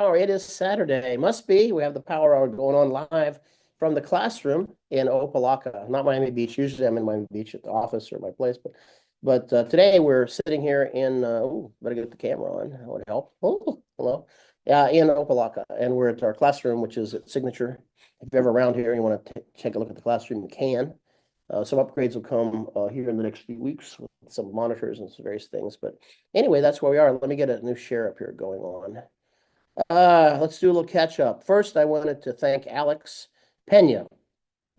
hour. It is Saturday. Must be. We have the power hour going on live from the classroom in Opelika, not Miami Beach. Usually I'm in Miami Beach at the office or my place, but today we're sitting here in, better get the camera on. That would help. Oh, hello. In Opelika. And we're at our classroom, which is at Signature. If you're ever around here and you want to take a look at the classroom, you can. Some upgrades will come here in the next few weeks with some monitors and some various things. But anyway, that's where we are. Let me get a new share up here going on. Let's do a little catch up. First, I wanted to thank Alex Pena.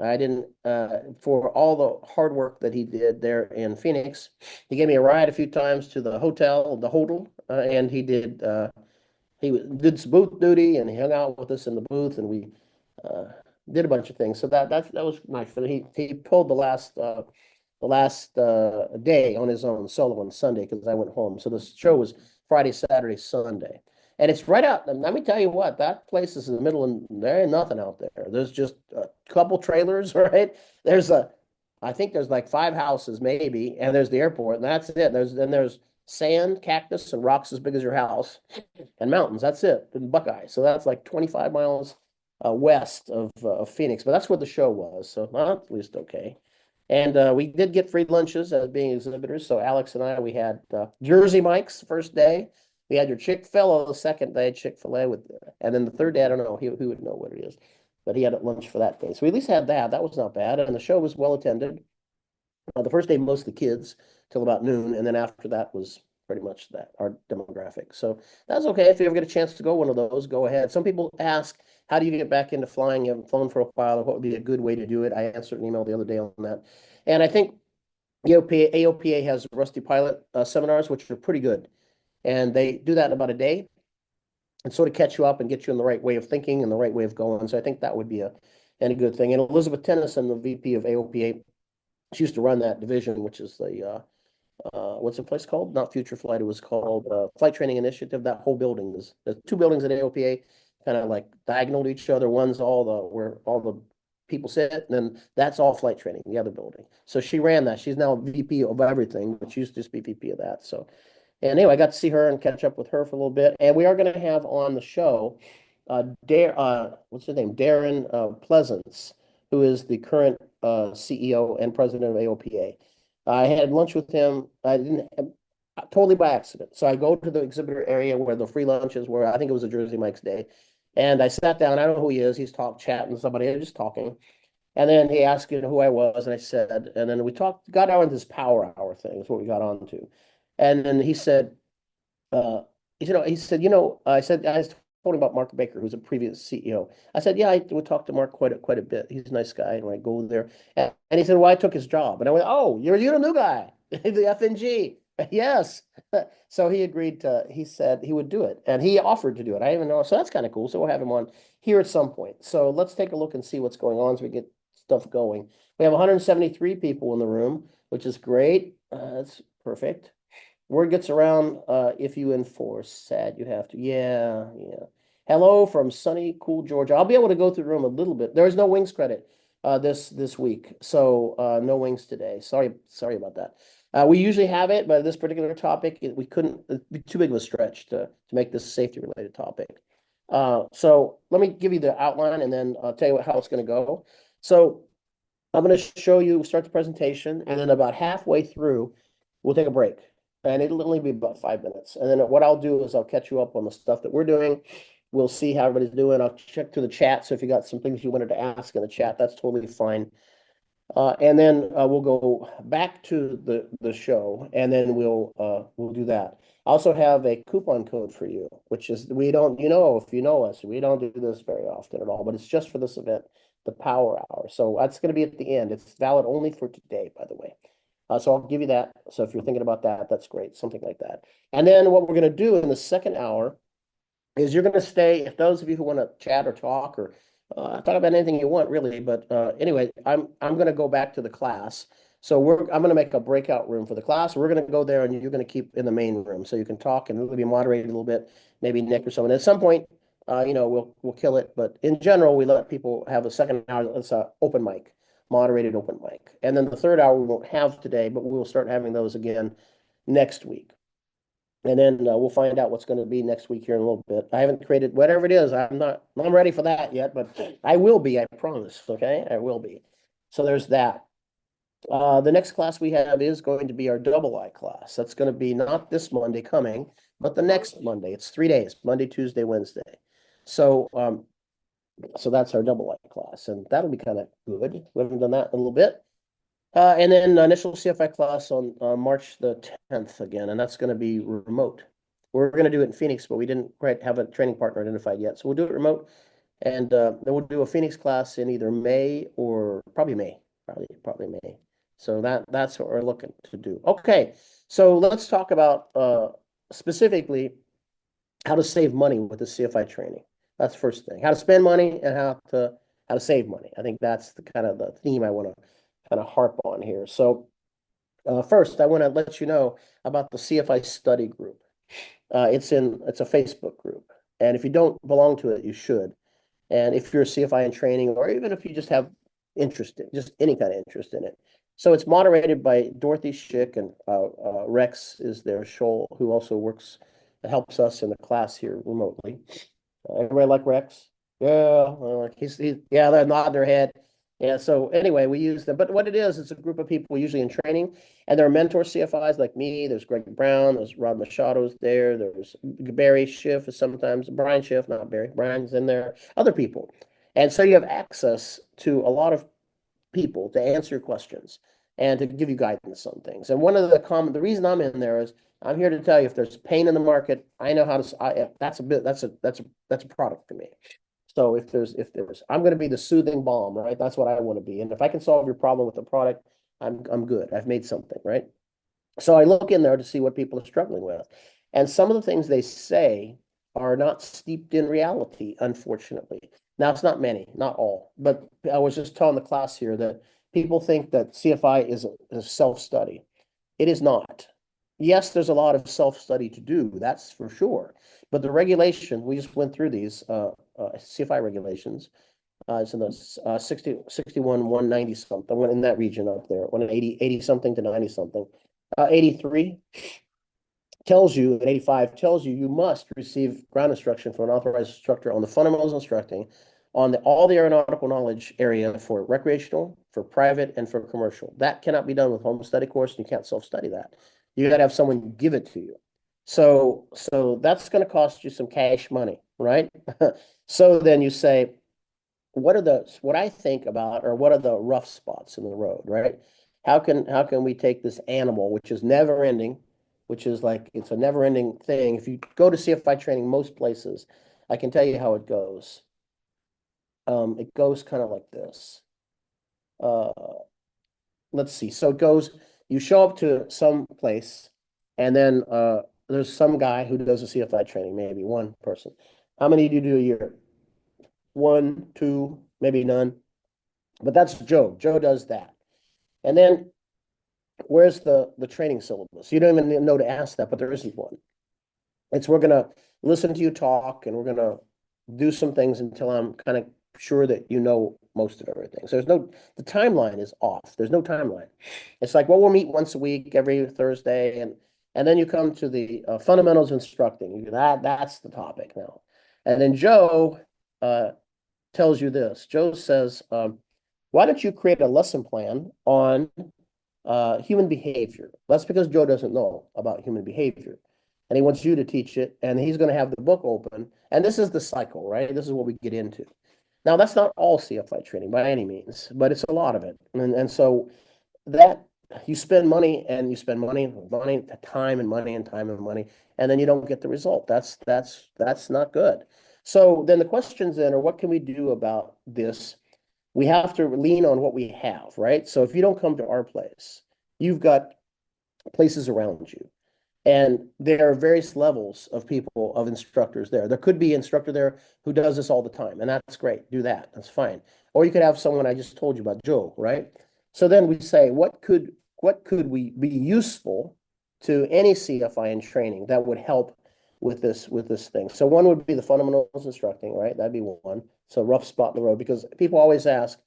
I didn't for all the hard work that he did there in Phoenix. He gave me a ride a few times to the hotel, and he did some booth duty, and he hung out with us in the booth, and we uh, did a bunch of things. So that was nice. But he pulled the last day on his own solo on Sunday because I went home. So the show was Friday, Saturday, Sunday. And it's right out. Let me tell you what, that place is in the middle, and there ain't nothing out there. There's just a couple trailers, right? I think there's like 5 houses maybe, and there's the airport, and that's it. There's sand, cactus, and rocks as big as your house, and mountains. That's it in Buckeye. So that's like 25 miles west of Phoenix. But that's where the show was. So at least okay. And we did get free lunches as being exhibitors. So Alex and I, we had Jersey Mike's first day. We had your Chick-fil-A the second day, Chick-fil-A and then the third day, I don't know, who would know what it is, but he had at lunch for that day. So we at least had that. That was not bad. And the show was well attended. The first day, mostly kids till about noon. And then after that was pretty much that, our demographic. So that's okay. If you ever get a chance to go one of those, go ahead. Some people ask, how do you get back into flying? You haven't flown for a while, or what would be a good way to do it? I answered an email the other day on that. And I think AOPA has Rusty Pilot seminars, which are pretty good. And they do that in about a day and sort of catch you up and get you in the right way of thinking and the right way of going. So I think that would be a good thing. And Elizabeth Tennyson, the VP of AOPA, she used to run that division, which is the what's the place called? Not Future Flight. It was called Flight Training Initiative. That whole building there's 2 buildings at AOPA, kind of like diagonal to each other. One's where all the people sit, and then that's all flight training, the other building. So she ran that. She's now VP of everything, but she used to just be VP of that. So, and anyway, I got to see her and catch up with her for a little bit. And we are going to have on the show, what's his name? Darren Pleasance, who is the current CEO and president of AOPA. I had lunch with him. I didn't totally by accident. So I go to the exhibitor area where the free lunches were. I think it was a Jersey Mike's day. And I sat down. I don't know who he is. He's chatting with somebody, just talking. And then he asked who I was, and I said, and then we got on this power hour thing, is what we got on to. And then he said, I told him about Mark Baker, who's a previous CEO. I said, yeah, I would talk to Mark quite a bit. He's a nice guy, and I go there. And he said, well, I took his job. And I went, oh, you're the new guy, the FNG. Yes. So he said he would do it, and he offered to do it. I even know. So that's kind of cool. So we'll have him on here at some point. So let's take a look and see what's going on so we get stuff going. We have 173 people in the room, which is great. That's perfect. Word gets around, if you enforce, sad you have to. Yeah. Hello from sunny, cool Georgia. I'll be able to go through the room a little bit. There is no wings credit this week, so no wings today. Sorry about that. We usually have it, but this particular topic, we couldn't, it'd be too big of a stretch to make this a safety-related topic. So let me give you the outline, and then I'll tell you how it's going to go. So I'm going to start the presentation, and then about halfway through, we'll take a break. And it'll only be about 5 minutes. And then what I'll do is I'll catch you up on the stuff that we're doing. We'll see how everybody's doing. I'll check through the chat. So if you got some things you wanted to ask in the chat, that's totally fine. And then we'll go back to the show, and then we'll do that. I also have a coupon code for you, which is if you know us, we don't do this very often at all, but it's just for this event, the Power Hour. So that's going to be at the end. It's valid only for today, by the way. So I'll give you that. So if you're thinking about that, that's great. Something like that. And then what we're going to do in the second hour is you're going to stay, if those of you who want to chat or talk or talk about anything you want, really. But anyway, I'm going to go back to the class. So I'm going to make a breakout room for the class. We're going to go there, and you're going to keep in the main room so you can talk, and it'll be moderated a little bit, maybe Nick or someone. At some point, we'll kill it. But in general, we let people have a second hour. It's an open mic. Moderated open mic. And then the third hour we won't have today, but we will start having those again next week. And then we'll find out what's going to be next week here in a little bit. I haven't created whatever it is. I'm ready for that yet, but I will be, I promise. Okay, I will be. So there's that. The next class we have is going to be our double I class. That's going to be not this Monday coming, but the next Monday. It's 3 days, Monday, Tuesday, Wednesday. So so that's our double I class, and that'll be kind of good. We haven't done that in a little bit. And then initial CFI class on March the 10th again, and that's going to be remote. We're going to do it in Phoenix, but we didn't quite have a training partner identified yet. So we'll do it remote, and then we'll do a Phoenix class in either May or probably May, probably May. So that's what we're looking to do. Okay, so let's talk about specifically how to save money with the CFI training. That's the first thing. How to spend money and how to save money. I think that's the kind of the theme I want to kind of harp on here. So first, I want to let you know about the CFI study group. It's a Facebook group, and if you don't belong to it, you should. And if you're a CFI in training, or even if you just have interest in just any kind of interest in it. So it's moderated by Dorothy Schick, and Rex is there, Scholl, who also helps us in the class here remotely. Everybody like Rex? Yeah, well, yeah, they're nodding their head. Yeah, so anyway, we use them. But what it is, it's a group of people usually in training, and there are mentor CFIs like me. There's Greg Brown, there's Rod Machado's there, there's Barry Schiff is sometimes, Brian Schiff, not Barry, Brian's in there, other people. And so you have access to a lot of people to answer your questions and to give you guidance on things. And one of the reason I'm in there is I'm here to tell you if there's pain in the market, I know how to, that's a product for me. So if there's, I'm going to be the soothing balm, right? That's what I want to be. And if I can solve your problem with the product, I'm good. I've made something, right? So I look in there to see what people are struggling with. And some of the things they say are not steeped in reality, unfortunately. Now, it's not many, not all, but I was just telling the class here that people think that CFI is a self-study. It is not. Yes, there's a lot of self-study to do, that's for sure. But the regulation, we just went through these CFI regulations. It's in the 61, 190 something, in that region up there, 180 something to 90 something. 83 tells you, and 85 tells you, you must receive ground instruction from an authorized instructor on the fundamentals of instructing on all the aeronautical knowledge area for recreational, for private, and for commercial. That cannot be done with home study course, and you can't self-study that. You got to have someone give it to you. So that's going to cost you some cash money, right? So then you say, what I think about, or what are the rough spots in the road, right? How can we take this animal, which is never ending, which is like, it's a never ending thing. If you go to CFI training, most places, I can tell you how it goes. It goes kind of like this. Let's see. So it goes, you show up to some place, and then there's some guy who does a CFI training, maybe one person. How many do you do a year? One, two, maybe none. But that's Joe. Joe does that. And then where's the training syllabus? You don't even know to ask that, but there isn't one. It's we're gonna listen to you talk, and we're gonna do some things until I'm kind of sure that you know most of everything. So the timeline is off. There's no timeline. It's like, well, we'll meet once a week, every Thursday, and then you come to the fundamentals of instructing. That's the topic now. And then Joe tells you this. Joe says, why don't you create a lesson plan on human behavior? That's because Joe doesn't know about human behavior. And he wants you to teach it, and he's going to have the book open. And this is the cycle, right? This is what we get into. Now, that's not all CFI training by any means, but it's a lot of it. And so that you spend money, and you spend money, time and money, and time and money, and then you don't get the result. That's not good. So then the questions then are, what can we do about this? We have to lean on what we have, right? So if you don't come to our place, you've got places around you. And there are various levels of people, of instructors there. There could be an instructor there who does this all the time, and that's great. Do that. That's fine. Or you could have someone I just told you about, Joe, right? So then we say, what could we be useful to any CFI in training that would help with this thing? So one would be the fundamentals instructing, right? That'd be one. So rough spot in the road, because people always ask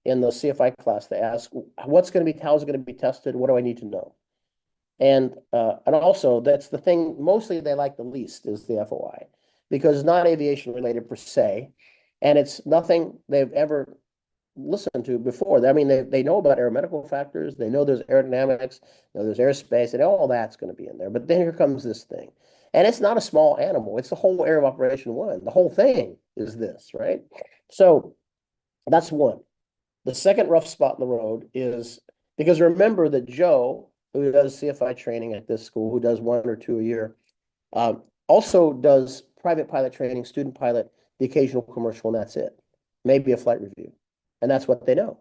in the CFI class, they ask, how's it going to be tested? What do I need to know? And also that's the thing mostly they like the least is the FOI because it's not aviation related per se, and it's nothing they've ever listened to before. I mean, they know about aeromedical factors, they know there's aerodynamics, they know there's airspace, and all that's going to be in there. But then here comes this thing. And it's not a small animal, it's the whole area of operation one. The whole thing is this, right? So that's one. The second rough spot in the road is because remember that Joe, who does CFI training at this school, who does 1 or 2 a year, also does private pilot training, student pilot, the occasional commercial, and that's it. Maybe a flight review. And that's what they know.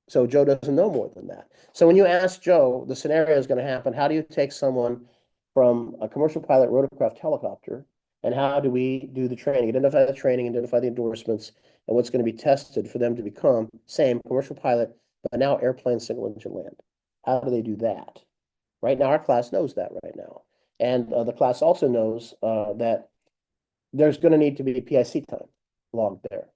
So Joe doesn't know more than that. So when you ask Joe, the scenario is going to happen. How do you take someone from a commercial pilot rotorcraft helicopter, and how do we do the training, identify the training, identify the endorsements, and what's going to be tested for them to become same commercial pilot, but now airplane single engine land? How do they do that? Right now, our class knows that right now. And the class also knows that there's going to need to be PIC time logged there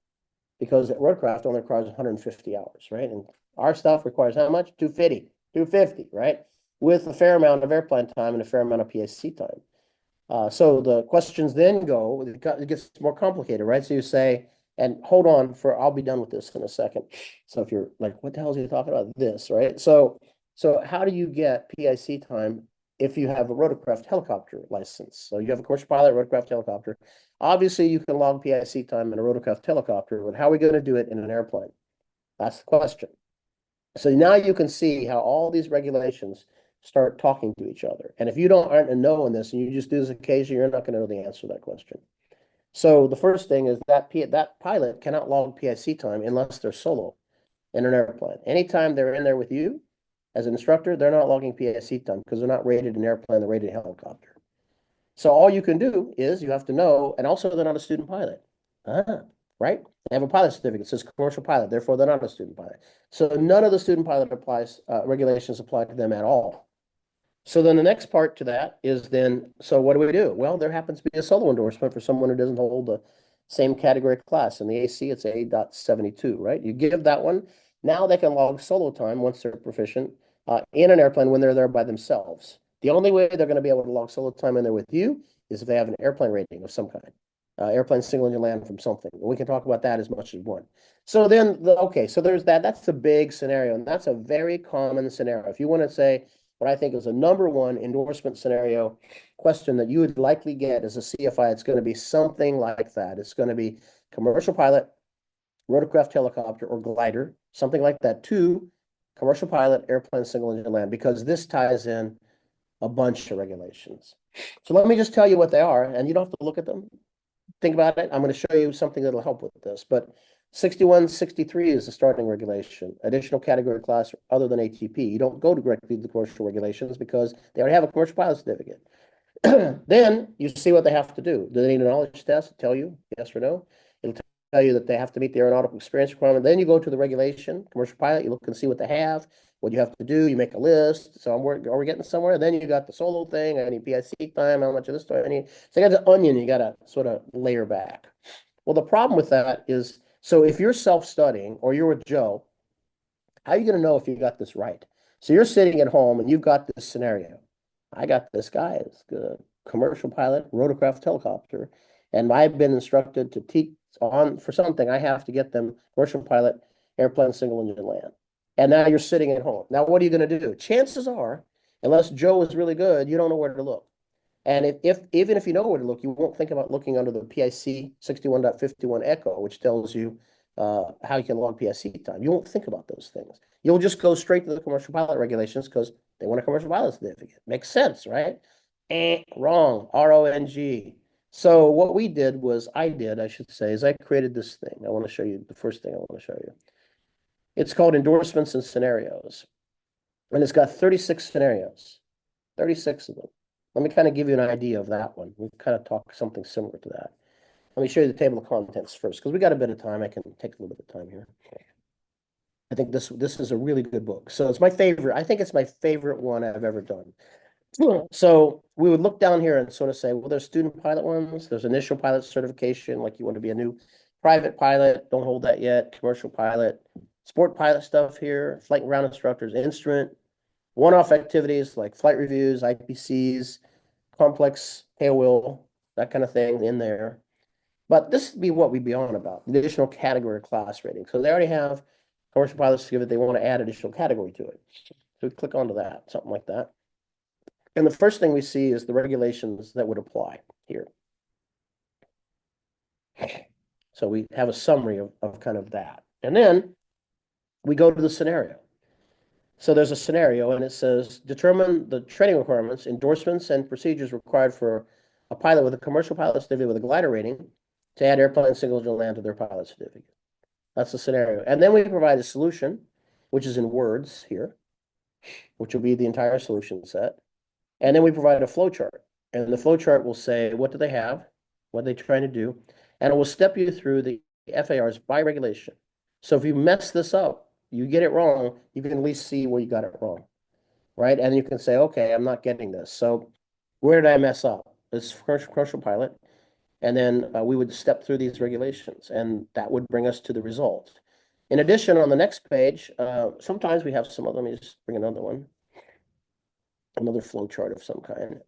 because rotorcraft only requires 150 hours, right? And our stuff requires how much? 250, right? With a fair amount of airplane time and a fair amount of PIC time. So the questions then go, it gets more complicated, right? So you say, and hold on I'll be done with this in a second. So if you're like, what the hell is he talking about? This, right? So how do you get PIC time if you have a rotorcraft helicopter license? So you have a commercial pilot rotorcraft helicopter. Obviously, you can log PIC time in a rotorcraft helicopter, but how are we going to do it in an airplane? That's the question. So now you can see how all these regulations start talking to each other. And if you aren't a know in this and you just do this occasionally, you're not going to know the answer to that question. So the first thing is that pilot cannot log PIC time unless they're solo in an airplane. Anytime they're in there with you as an instructor, they're not logging PIC time because they're not rated an airplane, they're rated a helicopter. So all you can do is you have to know, and also they're not a student pilot. Right? They have a pilot certificate. It says commercial pilot, therefore they're not a student pilot. So none of the student pilot regulations apply to them at all. So then the next part to that is then, so what do we do? Well, there happens to be a solo endorsement for someone who doesn't hold the same category class. In the AC, it's A.72, right? You give that one. Now they can log solo time once they're proficient in an airplane when they're there by themselves. The only way they're going to be able to log solo time in there with you is if they have an airplane rating of some kind. Airplane single engine land from something. We can talk about that as much as one. So then, okay, so there's that. That's a big scenario, and that's a very common scenario. If you want to say what I think is a number one endorsement scenario question that you would likely get as a CFI, it's going to be something like that. It's going to be commercial pilot, rotorcraft helicopter, or glider, something like that, to commercial pilot, airplane single engine land, because this ties in a bunch of regulations. So let me just tell you what they are, and you don't have to look at them. Think about it. I'm going to show you something that'll help with this. But 6163 is the starting regulation, additional category class other than ATP. You don't go directly to the commercial regulations because they already have a commercial pilot certificate. Then you see what they have to do. Do they need a knowledge test to tell you yes or no? It'll tell you that they have to meet the aeronautical experience requirement. Then you go to the regulation, commercial pilot, you look and see what they have, what you have to do, you make a list. So are we getting somewhere? Then you got the solo thing, I need PIC time, how much of this do I need? So you got the onion, you got to sort of layer back. Well, the problem with that is, so if you're self-studying or you're with Joe, how are you going to know if you got this right? So you're sitting at home and you've got this scenario. I got this guy, it's a commercial pilot, rotorcraft helicopter, and I've been instructed to teach on for something. I have to get them commercial pilot, airplane single engine land. And now you're sitting at home. Now, what are you going to do? Chances are, unless Joe is really good, you don't know where to look. And even if you know where to look, you won't think about looking under the PIC 61.51 echo, which tells you how you can log PIC time. You won't think about those things. You'll just go straight to the commercial pilot regulations because they want a commercial pilot certificate. Makes sense, right? Wrong. RONG. So what I should say, is I created this thing. I want to show you the first thing I want to show you. It's called endorsements and scenarios. And it's got 36 scenarios, 36 of them. Let me kind of give you an idea of that one. We've kind of talked something similar to that. Let me show you the table of contents first, because we got a bit of time. I can take a little bit of time here. I think this is a really good book. So it's my favorite. I think it's my favorite one I've ever done. So we would look down here and sort of say, well, there's student pilot ones. There's initial pilot certification, like you want to be a new private pilot. Don't hold that yet. Commercial pilot, sport pilot stuff here, flight and ground instructors, instrument, One-off activities like flight reviews, IPCs, complex tail wheel, that kind of thing in there. But this would be what we'd be on about, the additional category class rating. So they already have commercial pilot certificate, they want to add additional category to it. So we click onto that, something like that. And the first thing we see is the regulations that would apply here. So we have a summary of kind of that. And then we go to the scenario. So there's a scenario and it says, determine the training requirements, endorsements, and procedures required for a pilot with a commercial pilot certificate with a glider rating to add airplane single engine land to their pilot certificate. That's the scenario. And then we provide a solution, which is in words here, which will be the entire solution set. And then we provide a flow chart. And the flow chart will say, what do they have? What are they trying to do? And it will step you through the FARs by regulation. So if you mess this up, you get it wrong, you can at least see where you got it wrong, right? And you can say, okay, I'm not getting this. So where did I mess up? It's commercial pilot. And then we would step through these regulations, and that would bring us to the result. In addition, on the next page, sometimes we have some other, let me just bring another one, another flow chart of some kind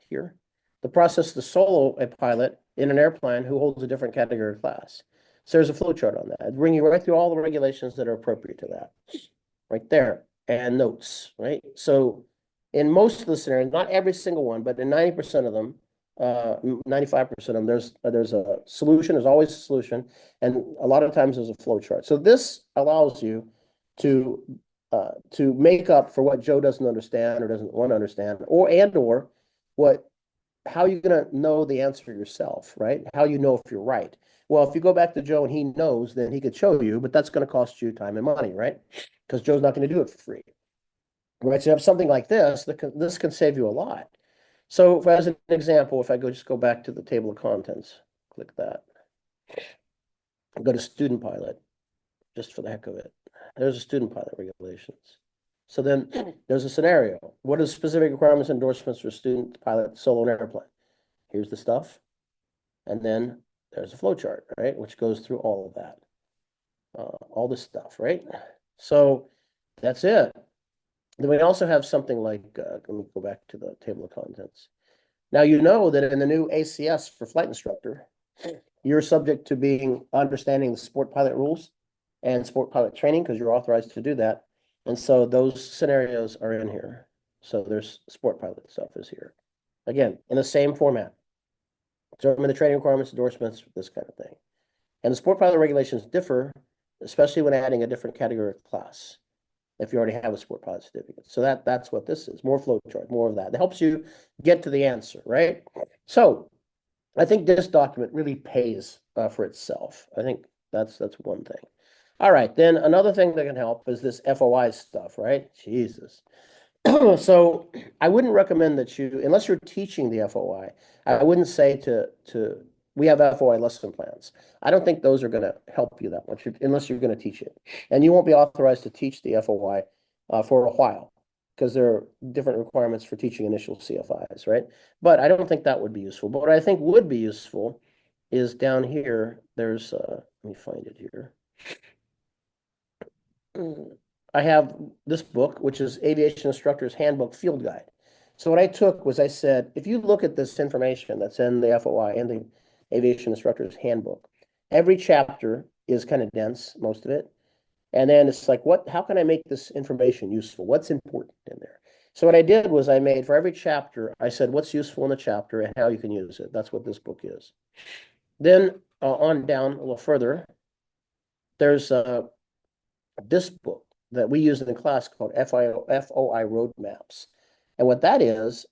here. The process to solo a pilot in an airplane who holds a different category class. So there's a flow chart on that. It'll bring you right through all the regulations that are appropriate to that, right there, and notes, right? So in most of the scenarios, not every single one, but in 90% of them, 95% of them, there's a solution, there's always a solution, and a lot of times there's a flow chart. So this allows you to make up for what Joe doesn't understand or doesn't want to understand, or what, how you're going to know the answer yourself, right? How you know if you're right. Well, if you go back to Joe and he knows, then he could show you, but that's going to cost you time and money, right? Because Joe's not going to do it for free, right? So you have something like this, this can save you a lot. So as an example, if I just go back to the table of contents, click that. Go to student pilot, just for the heck of it. There's a student pilot regulations. So then there's a scenario. What are the specific requirements and endorsements for student pilot solo airplane? Here's the stuff. And then there's a flow chart, right? Which goes through all of that. All this stuff, right? So that's it. Then we also have something like, let me go back to the table of contents. Now, you know that in the new ACS for flight instructor, you're subject to understanding the sport pilot rules and sport pilot training because you're authorized to do that. And so those scenarios are in here. So there's sport pilot stuff is here. Again, in the same format. Determine the training requirements, endorsements, this kind of thing. And the sport pilot regulations differ, especially when adding a different category of class, if you already have a sport pilot certificate. So that's what this is, more flow chart, more of that. It helps you get to the answer, right? So I think this document really pays for itself. I think that's one thing. All right, then another thing that can help is this FOI stuff, right? Jesus. So I wouldn't recommend that you, unless you're teaching the FOI, I wouldn't say we have FOI lesson plans. I don't think those are going to help you that much unless you're going to teach it. And you won't be authorized to teach the FOI for a while because there are different requirements for teaching initial CFIs, right? But I don't think that would be useful. But what I think would be useful is down here, there's, let me find it here. I have this book, which is Aviation Instructor's Handbook Field Guide. So what I took was I said, if you look at this information that's in the FOI and the Aviation Instructor's Handbook, every chapter is kind of dense, most of it. And then it's like, how can I make this information useful? What's important in there? So what I did was I made for every chapter, I said, what's useful in the chapter and how you can use it. That's what this book is. Then on down a little further, there's this book that we use in the class called FOI roadmaps. And what that is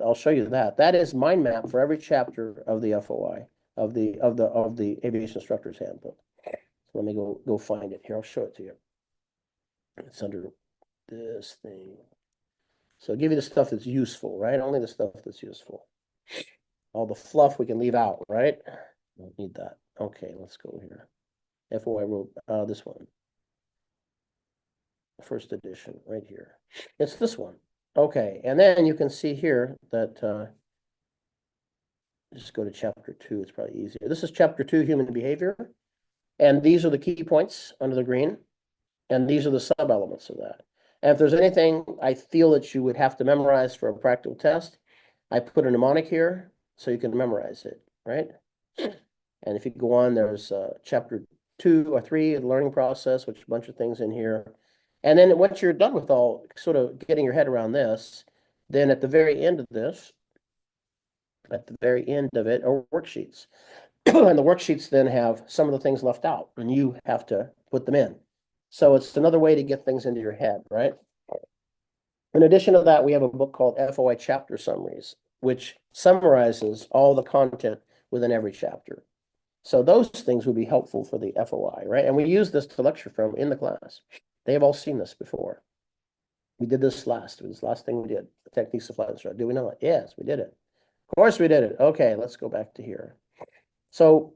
I'll show you that. That is mind map for every chapter of the FOI, of the Aviation Instructor's Handbook. So let me go find it here. I'll show it to you. It's under this thing. So I'll give you the stuff that's useful, right? Only the stuff that's useful. All the fluff we can leave out, right? Don't need that. Okay, let's go here. FOI road, this one. First edition right here. It's this one. Okay, and then you can see here that just go to chapter 2. It's probably easier. This is chapter 2, human behavior. And these are the key points under the green. And these are the sub-elements of that. And if there's anything I feel that you would have to memorize for a practical test, I put a mnemonic here so you can memorize it, right? And if you go on, there's chapter 2 or 3 of the learning process, which is a bunch of things in here. And then once you're done with all sort of getting your head around this, then at the very end of this, at the very end of it are worksheets. And the worksheets then have some of the things left out, and you have to put them in. So it's another way to get things into your head, right? In addition to that, we have a book called FOI Chapter Summaries, which summarizes all the content within every chapter. So those things would be helpful for the FOI, right? And we use this to lecture from in the class. They have all seen this before. We did this last. It was the last thing we did. The techniques of flight instruction. Do we know it? Yes, we did it. Of course we did it. Okay, let's go back to here. So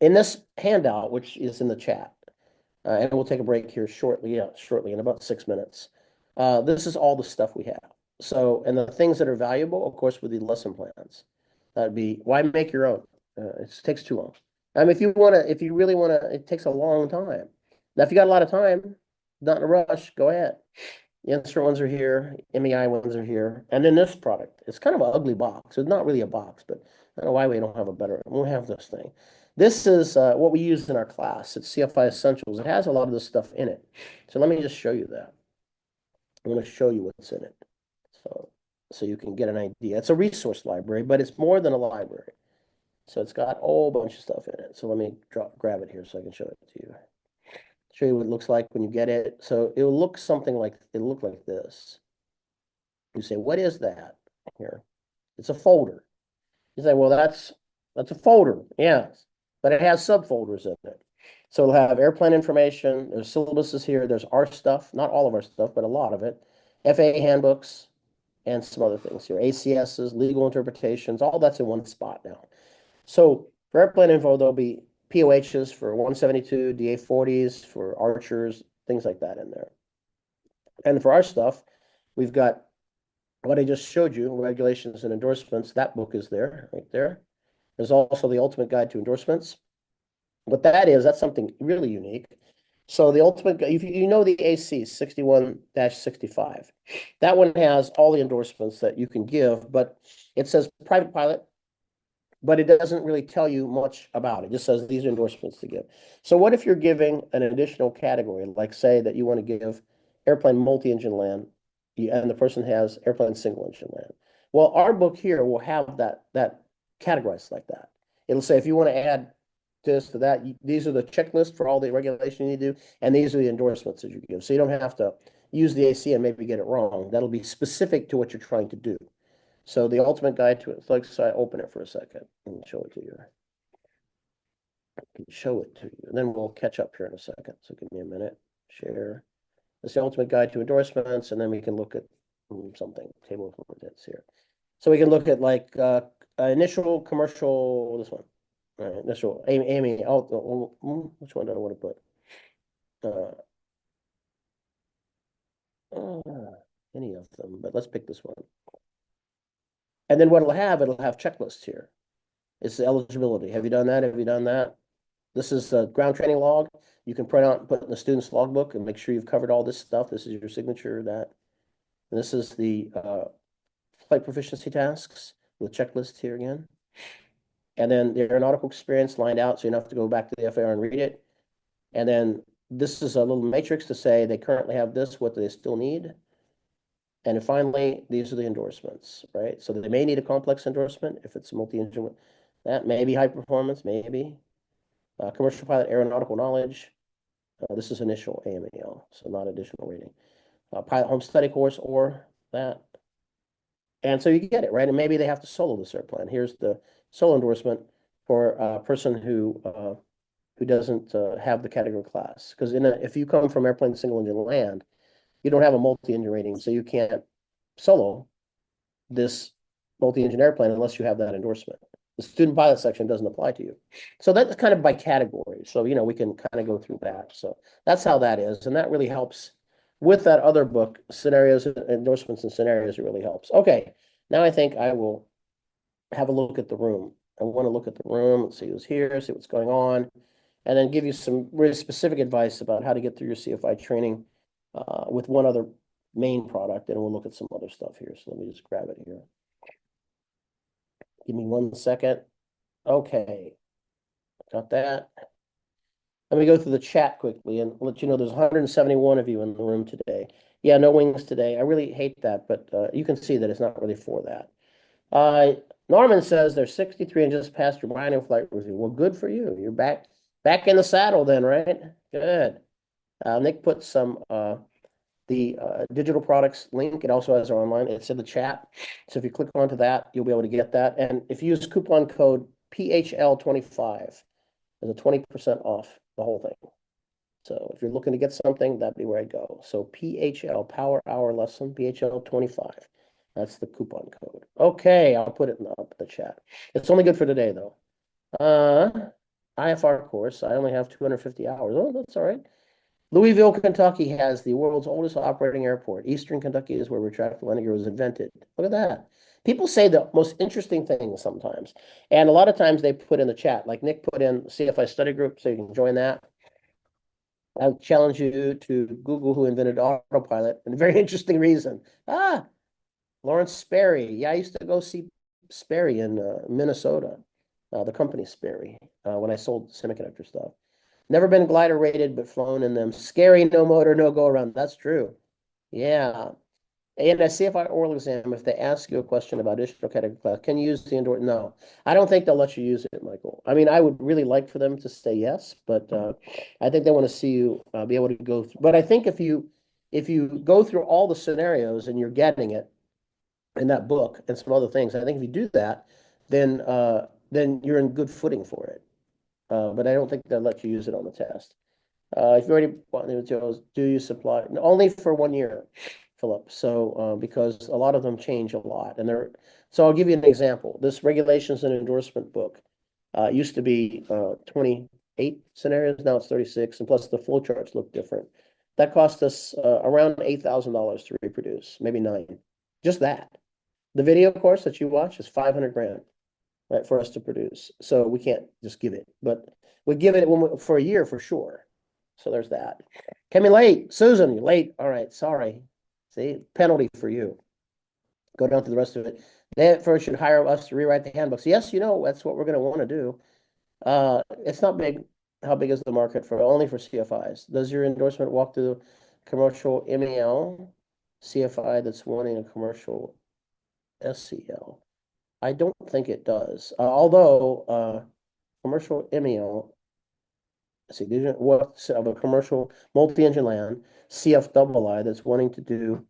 in this handout, which is in the chat, and we'll take a break here shortly, shortly in about 6 minutes. This is all the stuff we have. So, and the things that are valuable, of course, would be lesson plans. That'd be, why make your own? It takes too long. I mean, if you really want to, it takes a long time. Now, if you got a lot of time, not in a rush, go ahead. The insert ones are here, MEI ones are here. And then this product, it's kind of an ugly box. It's not really a box, but I don't know why we don't have a better, we don't have this thing. This is what we use in our class. It's CFI Essentials. It has a lot of this stuff in it. So let me just show you that. I'm going to show you what's in it. So you can get an idea. It's a resource library, but it's more than a library. So it's got a whole bunch of stuff in it. So let me grab it here so I can show it to you. Show you what it looks like when you get it. So it will look something like, it'll look like this. You say, what is that? Here. It's a folder. You say, well, that's a folder. Yes. But it has subfolders in it. So it'll have airplane information. There's syllabuses here. There's our stuff, not all of our stuff, but a lot of it. FAA handbooks and some other things here. ACSs, legal interpretations, all that's in one spot now. So for airplane info, there'll be POHs for 172, DA40s for archers, things like that in there. And for our stuff, we've got what I just showed you, regulations and endorsements. That book is there, right there. There's also the Ultimate Guide to Endorsements. What that is, that's something really unique. So the ultimate, if you know the AC 61-65, that one has all the endorsements that you can give, but it says private pilot, but it doesn't really tell you much about it. It just says these are endorsements to give. So what if you're giving an additional category, like say that you want to give airplane multi-engine land, and the person has airplane single-engine land? Well, our book here will have that categorized like that. It'll say if you want to add this to that, these are the checklist for all the regulation you need to do, and these are the endorsements that you give. So you don't have to use the AC and maybe get it wrong. That'll be specific to what you're trying to do. So the ultimate guide to it, so I open it for a second and show it to you. I can show it to you. And then we'll catch up here in a second. So give me a minute. Share. It's the ultimate guide to endorsements, and then we can look at something, table of contents here. So we can look at like initial commercial, this one. All right, initial Amy, which one do I want to put? Any of them, but let's pick this one. And then what it'll have checklists here. It's the eligibility. Have you done that? Have you done that? This is the ground training log. You can print out and put in the student's logbook and make sure you've covered all this stuff. This is your signature, that. And this is the flight proficiency tasks with checklist here again. And then the aeronautical experience lined out, so you don't have to go back to the FAR and read it. And then this is a little matrix to say they currently have this, what do they still need? And finally, these are the endorsements, right? So they may need a complex endorsement if it's multi-engine. That may be high performance, maybe. Commercial pilot aeronautical knowledge. This is initial AMAL, so not additional rating. Pilot home study course or that. And so you get it, right? And maybe they have to solo this airplane. Here's the solo endorsement for a person who doesn't have the category class. Because if you come from airplane single engine land, you don't have a multi-engine rating, so you can't solo this multi-engine airplane unless you have that endorsement. The student pilot section doesn't apply to you. So that's kind of by category. So, we can kind of go through that. So that's how that is. And that really helps with that other book, scenarios, endorsements and scenarios, it really helps. Okay, now I think I will have a look at the room. I want to look at the room, let's see who's here, see what's going on, and then give you some really specific advice about how to get through your CFI training with one other main product, and we'll look at some other stuff here. So let me just grab it here. Give me 1 second. Okay, got that. Let me go through the chat quickly and let you know there's 171 of you in the room today. Yeah, no wings today. I really hate that, but you can see that it's not really for that. Norman says they're 63 and just passed your binding flight review. Well, good for you. You're back in the saddle then, right? Good. Nick put some the digital products link. It also has our online. It's in the chat. So if you click onto that, you'll be able to get that. And if you use coupon code PHL25, there's a 20% off the whole thing. So if you're looking to get something, that'd be where I'd go. So PHL, Power Hour Lesson, PHL25. That's the coupon code. Okay, I'll put it in the chat. It's only good for today, though. IFR course, I only have 250 hours. Oh, that's all right. Louisville, Kentucky has the world's oldest operating airport. Eastern Kentucky is where retractable landing gear was invented. Look at that. People say the most interesting things sometimes. And a lot of times they put in the chat, like Nick put in CFI study group, so you can join that. I would challenge you to Google who invented autopilot, and a very interesting reason. Lawrence Sperry. Yeah, I used to go see Sperry in Minnesota, the company Sperry, when I sold semiconductor stuff. Never been glider rated, but flown in them. Scary, no motor, no go around. That's true. Yeah. And a CFI oral exam, if they ask you a question about additional category class, can you use the indoor? No, I don't think they'll let you use it, Michael. I mean, I would really like for them to say yes, but I think they want to see you be able to go through. But I think if you go through all the scenarios and you're getting it in that book and some other things, I think if you do that, then you're in good footing for it. But I don't think they'll let you use it on the test. If you already bought the materials, do you supply? Only for 1 year, Philip. So because a lot of them change a lot, and so I'll give you an example. This regulations and endorsement book used to be 28 scenarios. Now it's 36, and plus the flow charts look different. That cost us around $8,000 to reproduce, maybe 9. Just that. The video course that you watch is 500 grand. Right, for us to produce. So we can't just give it, but we give it for a year for sure. So there's that. Coming late. Susan, you're late. All right, sorry. See, penalty for you. Go down to the rest of it. They first should hire us to rewrite the handbooks. Yes, that's what we're going to want to do. It's not big. How big is the market for only for CFIs? Does your endorsement walk through commercial MEL CFI that's wanting a commercial SCL? I don't think it does. Although commercial MEL, see, what's of a commercial multi-engine land CFII that's wanting to do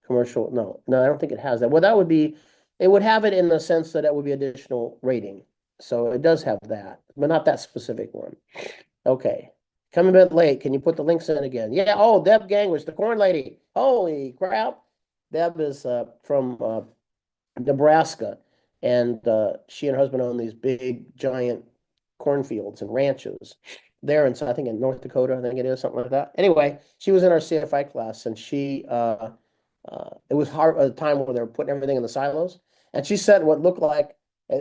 commercial? No, I don't think it has that. Well, it would have it in the sense that it would be additional rating. So it does have that, but not that specific one. Okay, coming a bit late. Can you put the links in again? Yeah. Oh, Deb Gangwish, the corn lady. Holy crap! Deb is from Nebraska. And she and her husband own these big, giant cornfields and ranches there. And so I think in North Dakota, I think it is something like that. Anyway, she was in our CFI class, and it was hard at the time where they were putting everything in the silos. And she said what looked like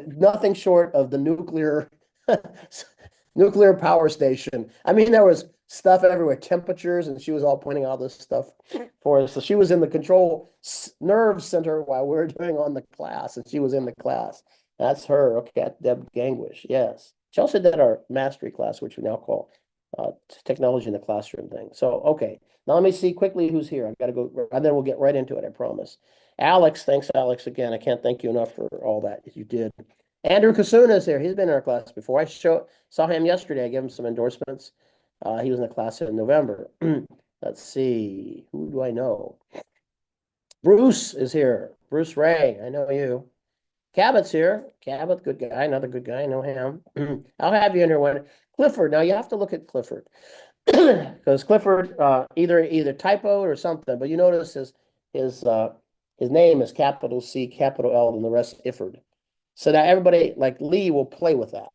nothing short of the nuclear power station. I mean, there was stuff everywhere, temperatures, and she was all pointing out this stuff for us. So she was in the control nerve center while we were doing on the class, and she was in the class. That's her. Okay, Deb Gangwish. Yes. She also did our mastery class, which we now call technology in the classroom thing. So, okay. Now let me see quickly who's here. I've got to go, and then we'll get right into it, I promise. Alex, thanks, Alex, again. I can't thank you enough for all that you did. Andrew Kasuna is here. He's been in our class before. I saw him yesterday. I gave him some endorsements. He was in the class in November. Let's see. Who do I know? Bruce is here. Bruce Ray. I know you. Cabot's here. Cabot, good guy. Another good guy. I know him. I'll have you in here one. Clifford. Now you have to look at Clifford. Because Clifford either typo or something, but you notice his name is capital C, capital L, and the rest Ifford. So now everybody like Lee will play with that.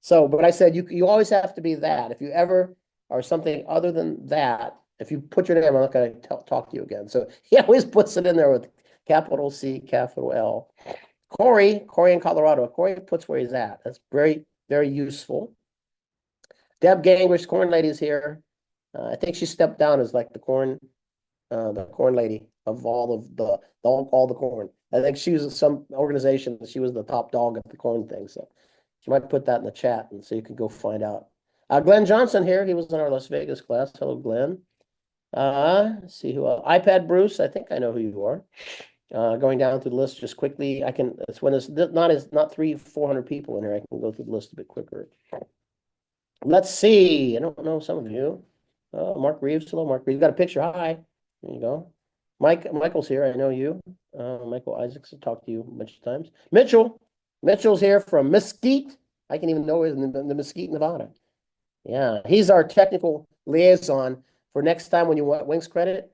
So, but I said you always have to be that. If you ever are something other than that, if you put your name, I'm not going to talk to you again. So he always puts it in there with capital C, capital L. Corey in Colorado. Corey puts where he's at. That's very, very useful. Deb Gangwish, corn lady's here. I think she stepped down as like the corn the corn lady of all the corn. I think she was some organization. She was the top dog at the corn thing. So she might put that in the chat, and so you can go find out. Glenn Johnson here. He was in our Las Vegas class. Hello, Glenn. Let's see who else. iPad Bruce. I think I know who you are. Going down through the list just quickly. It's when it's not 300-400 people in here. I can go through the list a bit quicker. Let's see. I don't know some of you. Mark Reeves. Hello, Mark Reeves. Got a picture. Hi. There you go. Michael's here. I know you. Michael Isaacs. I've talked to you a bunch of times. Mitchell's here from Mesquite. I can even know in the Mesquite, Nevada. Yeah, he's our technical liaison for next time when you want Wings credit,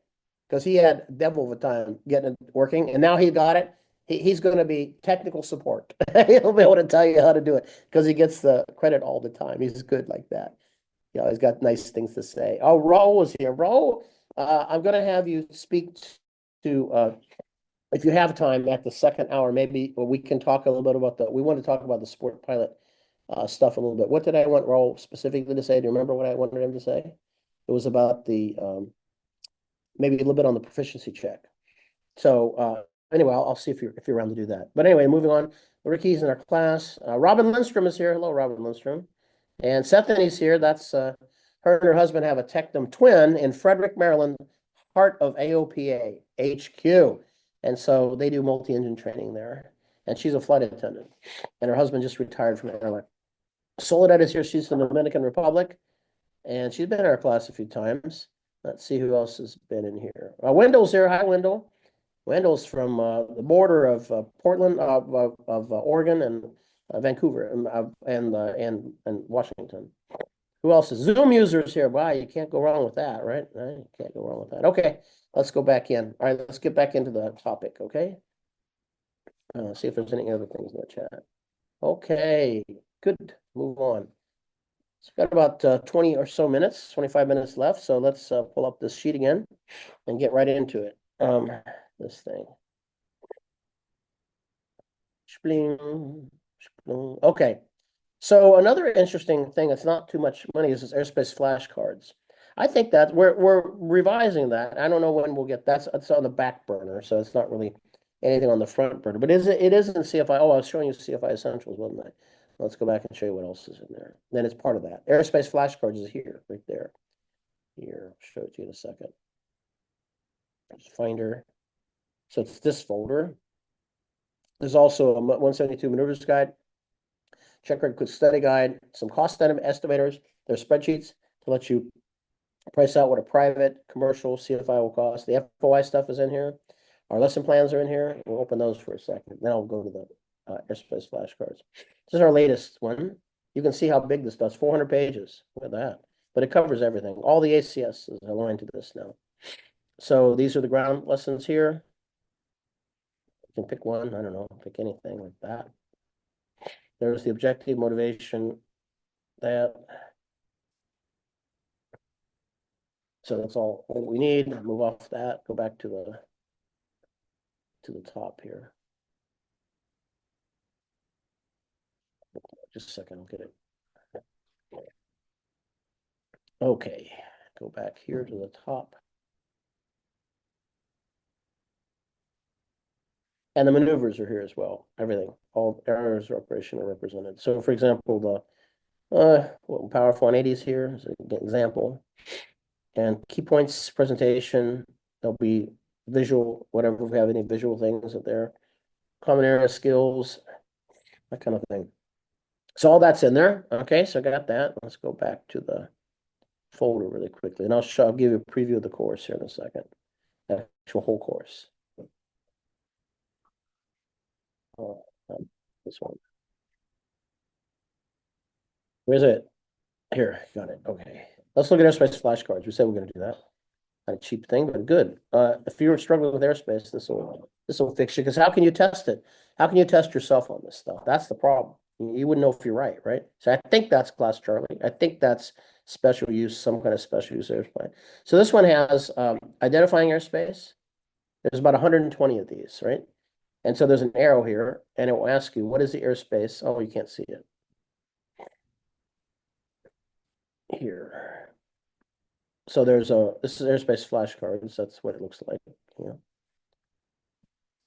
because he had devil of a time getting it working, and now he got it. He's going to be technical support. He'll be able to tell you how to do it because he gets the credit all the time. He's good like that. Yeah, he's got nice things to say. Oh, Raul is here. Raul, I'm going to have you speak to, if you have time at the second hour, maybe we can talk a little bit about we want to talk about the sport pilot stuff a little bit. What did I want Raul specifically to say? Do you remember what I wanted him to say? It was about the maybe a little bit on the proficiency check. So anyway, I'll see if you're around to do that. But anyway, moving on. Ricky's in our class. Robin Lindstrom is here. Hello, Robin Lindstrom. And Sethany's here. That's her and her husband have a Tectum twin in Frederick, Maryland, heart of AOPA HQ. And so they do multi-engine training there. And she's a flight attendant. And her husband just retired from the airline. Soledad is here. She's from the Dominican Republic. And she's been in our class a few times. Let's see who else has been in here. Wendell's here. Hi, Wendell. Wendell's from the border of Portland, of Oregon, and Vancouver, and Washington. Who else is Zoom users here? Wow, you can't go wrong with that, right? You can't go wrong with that. Okay, let's go back in. All right, let's get back into the topic. Okay. See if there's any other things in the chat. Okay, good. Move on. So got about 20 or so minutes, 25 minutes left. So let's pull up this sheet again and get right into it. This thing. Okay. So another interesting thing that's not too much money is this airspace flashcards. I think that we're revising that. I don't know when we'll get that. It's on the back burner, so it's not really anything on the front burner. But it is in CFI. Oh, I was showing you CFI Essentials, wasn't I? Let's go back and show you what else is in there. Then it's part of that. Airspace flashcards is here, right there. Here, I'll show it to you in a second. Just Finder. So it's this folder. There's also a 172 maneuvers guide, checkride quick study guide, some cost estimators. There's spreadsheets to let you price out what a private commercial CFI will cost. The FOI stuff is in here. Our lesson plans are in here. We'll open those for a second. Then I'll go to the airspace flashcards. This is our latest one. You can see how big this does. 400 pages. Look at that. But it covers everything. All the ACS is aligned to this now. So these are the ground lessons here. You can pick one. I don't know. Pick anything like that. There's the objective, motivation, that. So that's all we need. Move off that. Go back to the top here. Just a second. I'll get it. Okay. Go back here to the top. And the maneuvers are here as well. Everything, all areas of operation are represented. So, for example, the powerful 180 is here as an example. And key points presentation, there'll be visual, whatever, if we have any visual things up there. Common area skills, that kind of thing. So all that's in there. Okay, so I got that. Let's go back to the folder really quickly. And I'll give you a preview of the course here in a second. The actual whole course. This one. Where's it? Here, got it. Okay. Let's look at airspace flashcards. We said we're going to do that. Not a cheap thing, but good. If you're struggling with airspace, this will fix you. Because how can you test it? How can you test yourself on this stuff? That's the problem. You wouldn't know if you're right? So I think that's class Charlie. I think that's special use, some kind of special use airsplane. So this one has identifying airspace. There's about 120 of these, right? And so there's an arrow here, and it will ask you, what is the airspace? Oh, you can't see it. Here. So this is airspace flashcards. That's what it looks like. Yeah.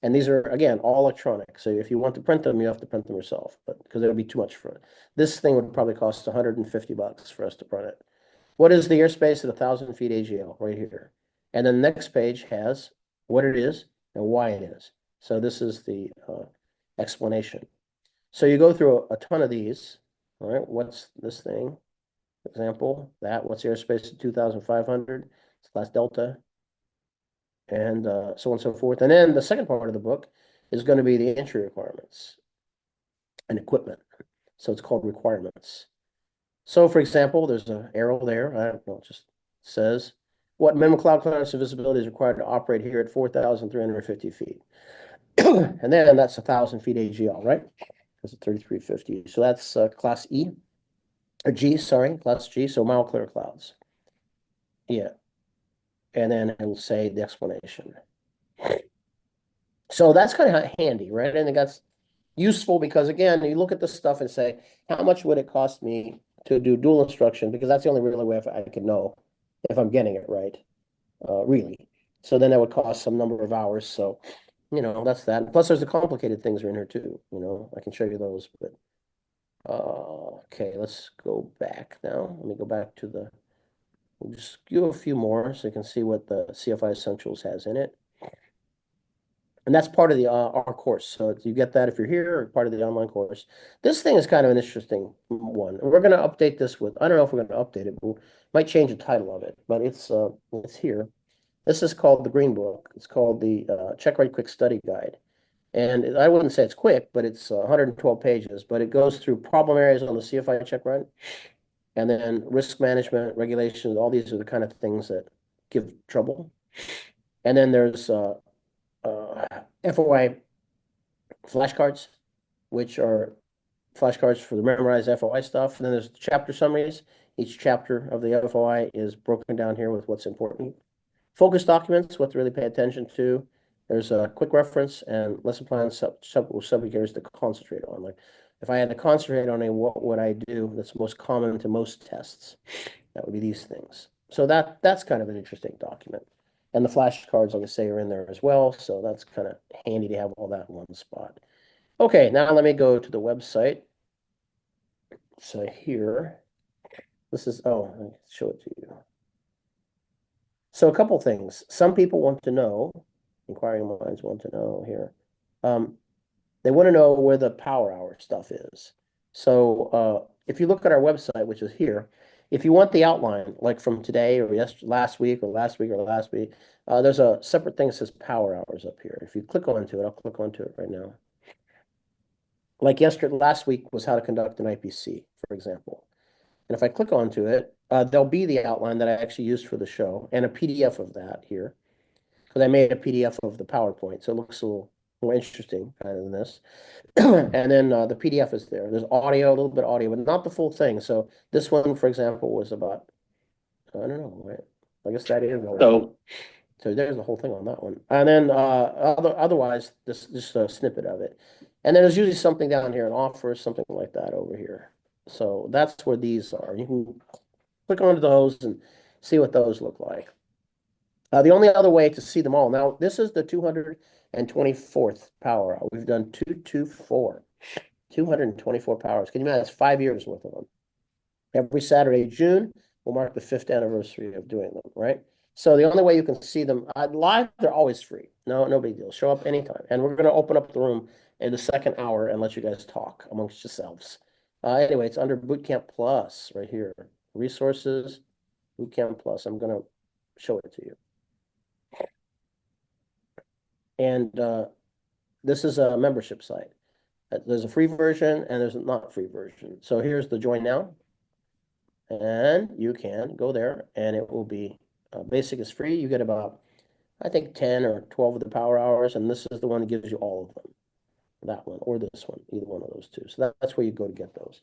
And these are, again, all electronic. So if you want to print them, you have to print them yourself, but because it would be too much for it. This thing would probably cost $150 for us to print it. What is the airspace at 1,000 feet AGL right here? And then the next page has what it is and why it is. So this is the explanation. So you go through a ton of these. All right, what's this thing? Example, what's airspace at 2,500? Class Delta, and so on and so forth. And then the second part of the book is going to be the entry requirements and equipment. So it's called requirements. So for example, there's an arrow there. I don't know, it just says what minimum cloud clearance and visibility is required to operate here at 4,350 feet. And then that's 1,000 feet AGL, right? That's a 3350. So that's class E, or G, sorry, class G, so mile clear clouds. Yeah. And then it'll say the explanation. So that's kind of handy, right? I think that's useful because, again, you look at this stuff and say, how much would it cost me to do dual instruction? Because that's the only really way I can know if I'm getting it right, really. So then that would cost some number of hours. So, that's that. Plus, there's the complicated things are in here too. I can show you those. But okay, let's go back now. Let me go back to we'll just do a few more so you can see what the CFI Essentials has in it. And that's part of the our course. So you get that if you're here or part of the online course. This thing is kind of an interesting one. We're going to update this I don't know if we're going to update it. We might change the title of it, but it's here. This is called the Green Book. It's called the Checkride Quick Study Guide. And I wouldn't say it's quick, but it's 112 pages. But it goes through problem areas on the CFI checkride, and then risk management, regulations. All these are the kind of things that give trouble. And then there's FOI flashcards, which are flashcards for the memorized FOI stuff. And then there's chapter summaries. Each chapter of the FOI is broken down here with what's important. Focus documents, what to really pay attention to. There's a quick reference and lesson plan subject areas to concentrate on. Like if I had to concentrate on what would I do that's most common to most tests? That would be these things. So that's kind of an interesting document. And the flashcards, like I say, are in there as well. So that's kind of handy to have all that in one spot. Okay, now let me go to the website. So here, this is, I'll show it to you. So a couple things. Some people want to know, inquiring minds want to know here. They want to know where the power hour stuff is. So if you look at our website, which is here, if you want the outline, like from today or last week, there's a separate thing that says power hours up here. If you click onto it, I'll click onto it right now. Like last week was how to conduct an IPC, for example. And if I click onto it, there'll be the outline that I actually used for the show and a PDF of that here. Because I made a PDF of the PowerPoint, so it looks a little more interesting kind of than this. And then the PDF is there. There's audio, a little bit of audio, but not the full thing. So this one, for example, was about, I don't know, right? I guess that is. So there's the whole thing on that one. And then otherwise, just a snippet of it. And then there's usually something down here, an offer, something like that over here. So that's where these are. You can click onto those and see what those look like. The only other way to see them all. Now, this is the 224th power hour. We've done 224. 224 powers. Can you imagine? That's 5 years worth of them. Every Saturday, June, will mark the 5th anniversary of doing them, right? So the only way you can see them live, they're always free. No big deal. Show up anytime. And we're going to open up the room in the second hour and let you guys talk amongst yourselves. Anyway, it's under Bootcamp Plus right here. Resources, Bootcamp Plus. I'm going to show it to you. And this is a membership site. There's a free version and there's a not free version. So here's the join now. And you can go there and it will be basic is free. You get about, I think, 10 or 12 of the power hours. And this is the one that gives you all of them. That one or this one, either one of those two. So that's where you go to get those.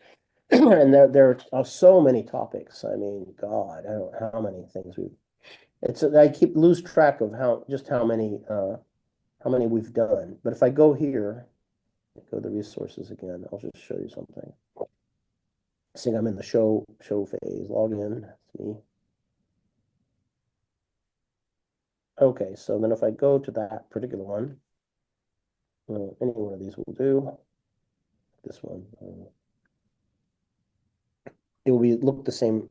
And there are so many topics. I mean, God, I don't know how many things I lose track of how many we've done. But if I go here, go to the resources again, I'll just show you something. I think I'm in the show phase. Log in. That's me. Okay, so then if I go to that particular one, any one of these will do. This one, it will be look the same.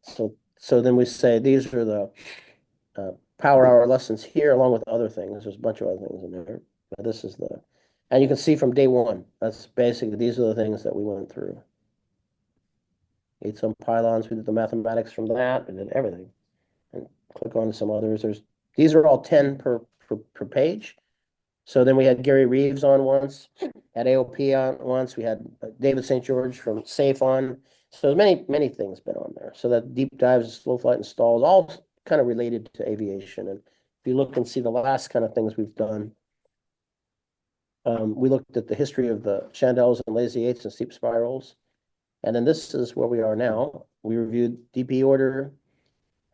So then we say these are the power hour lessons here, along with other things. There's a bunch of other things in there, but this is the, and you can see from day one, that's basically, these are the things that we went through. Ate some pylons, we did the mathematics from that, and did everything. And click on some others. These are all 10 per page. So then we had Gary Reeves on once, had AOP on once, we had David St. George from SAFE on. So many things been on there. So that deep dives, slow flight and stalls, all kind of related to aviation. And if you look and see the last kind of things we've done, we looked at the history of the chandelles and lazy eights and steep spirals. And then this is where we are now. We reviewed DP order,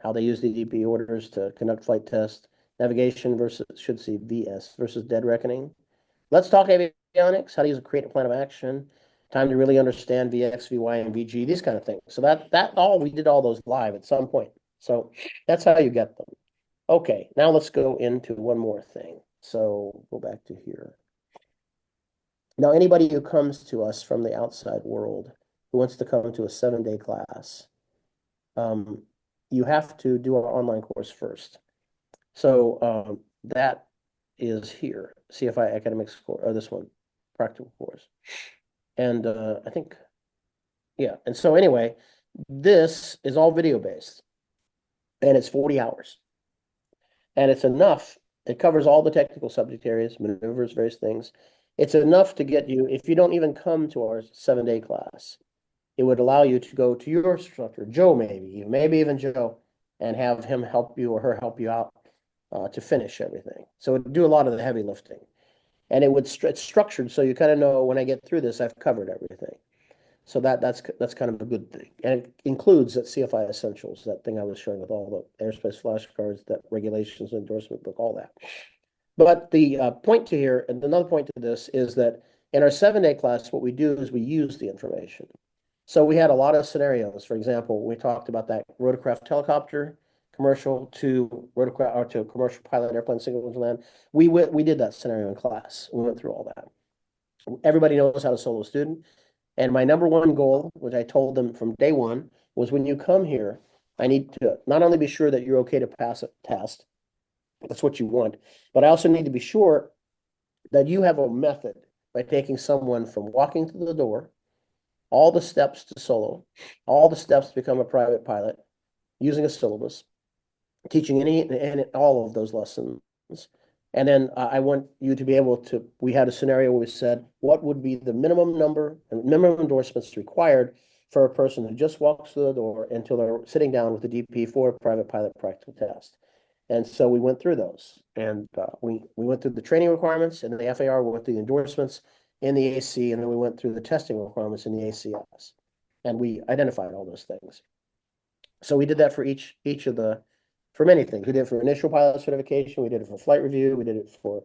how they use the DP orders to conduct flight tests, navigation versus, should see VS versus dead reckoning. Let's talk avionics, how to use a create a plan of action, time to really understand VX, VY, and VG, these kind of things. So we did all those live at some point. So that's how you get them. Okay, now let's go into one more thing. So go back to here. Now, anybody who comes to us from the outside world who wants to come to a 7-day class, you have to do our online course first. So that is here, CFI academics course, or this one, practical course. And I think, yeah. And so anyway, this is all video based and it's 40 hours. And it's enough. It covers all the technical subject areas, maneuvers, various things. It's enough to get you, if you don't even come to our 7-day class, it would allow you to go to your instructor, Joe, maybe even Joe, and have him help you or her help you out to finish everything. So it would do a lot of the heavy lifting. And it's structured so you kind of know when I get through this, I've covered everything. So that's kind of a good thing. And it includes that CFI Essentials, that thing I was showing with all the airspace flashcards, that regulations, endorsement book, all that. But the point to here, and another point to this, is that in our 7-day class, what we do is we use the information. So we had a lot of scenarios. For example, we talked about that rotorcraft helicopter commercial to rotorcraft or to a commercial pilot airplane single engine land. We did that scenario in class. We went through all that. Everybody knows how to solo student. And my number one goal, which I told them from day one, was when you come here, I need to not only be sure that you're okay to pass a test, that's what you want, but I also need to be sure that you have a method by taking someone from walking through the door, all the steps to solo, all the steps to become a private pilot, using a syllabus, teaching any and all of those lessons. And then I want you to be able to, we had a scenario where we said, what would be the minimum number and minimum endorsements required for a person who just walks through the door until they're sitting down with the DP for a private pilot practical test. And so we went through those, and we went through the training requirements in the FAR, we went through the endorsements in the AC, and then we went through the testing requirements in the ACS. And we identified all those things. So we did that for each of the, for many things. We did it for initial pilot certification, we did it for flight review, we did it for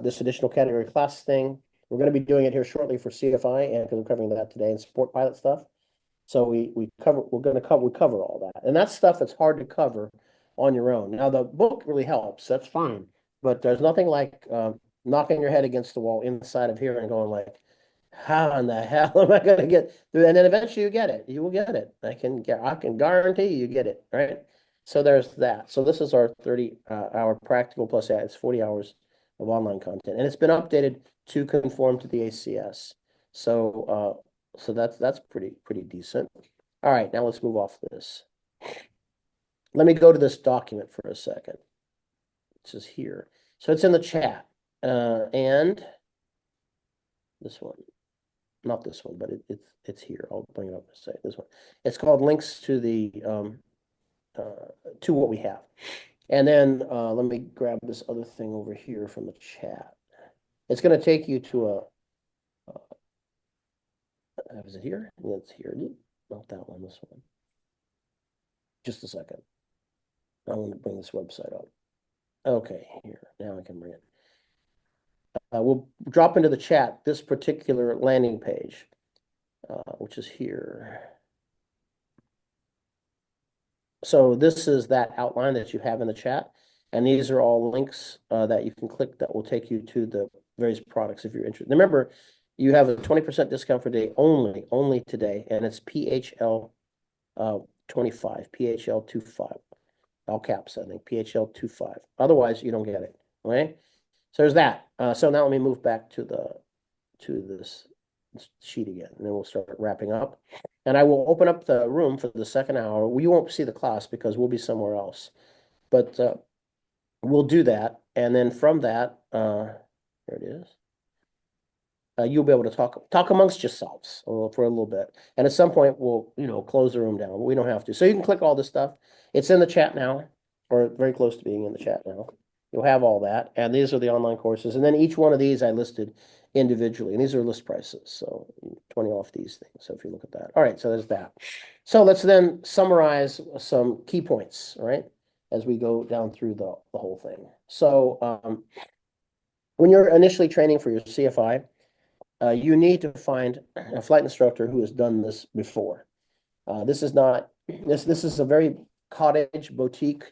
this additional category class thing. We're going to be doing it here shortly for CFI, and because we're covering that today, and support pilot stuff. So we cover all that. And that's stuff that's hard to cover on your own. Now the book really helps, that's fine. But there's nothing like knocking your head against the wall inside of here and going like, how in the hell am I gonna get through? And then eventually you get it. You will get it. I can guarantee you get it, right? So there's that. So this is our 30-hour practical plus it's 40 hours of online content. And it's been updated to conform to the ACS. So so that's pretty decent. All right, now let's move off this. Let me go to this document for a second. This is here. So it's in the chat. And this one. Not this one, but it's here. I'll bring it up and say this one. It's called links to the to what we have. And then let me grab this other thing over here from the chat. It's going to take you to a is it here? Yeah, it's here. Not that one, this one. Just a second. I want to bring this website up. Okay, here. Now I can bring it. We'll drop into the chat this particular landing page, which is here. So this is that outline that you have in the chat. And these are all links that you can click that will take you to the various products if you're interested. Remember, you have a 20% discount for today only today, and it's PHL 25, PHL 25, all caps, I think, PHL 25. Otherwise, you don't get it. Okay. So there's that. So now let me move back to this sheet again, and then we'll start wrapping up. And I will open up the room for the second hour. We won't see the class because we'll be somewhere else, but we'll do that. And then from that, there it is. You'll be able to talk amongst yourselves for a little bit. And at some point, we'll, close the room down. We don't have to. So you can click all this stuff. It's in the chat now, or very close to being in the chat now. You'll have all that. And these are the online courses. And then each one of these I listed individually. And these are list prices. So 20 off these things. So if you look at that. All right, so there's that. So let's then summarize some key points, right, as we go down through the whole thing. So when you're initially training for your CFI, you need to find a flight instructor who has done this before. This is not this is a very cottage boutique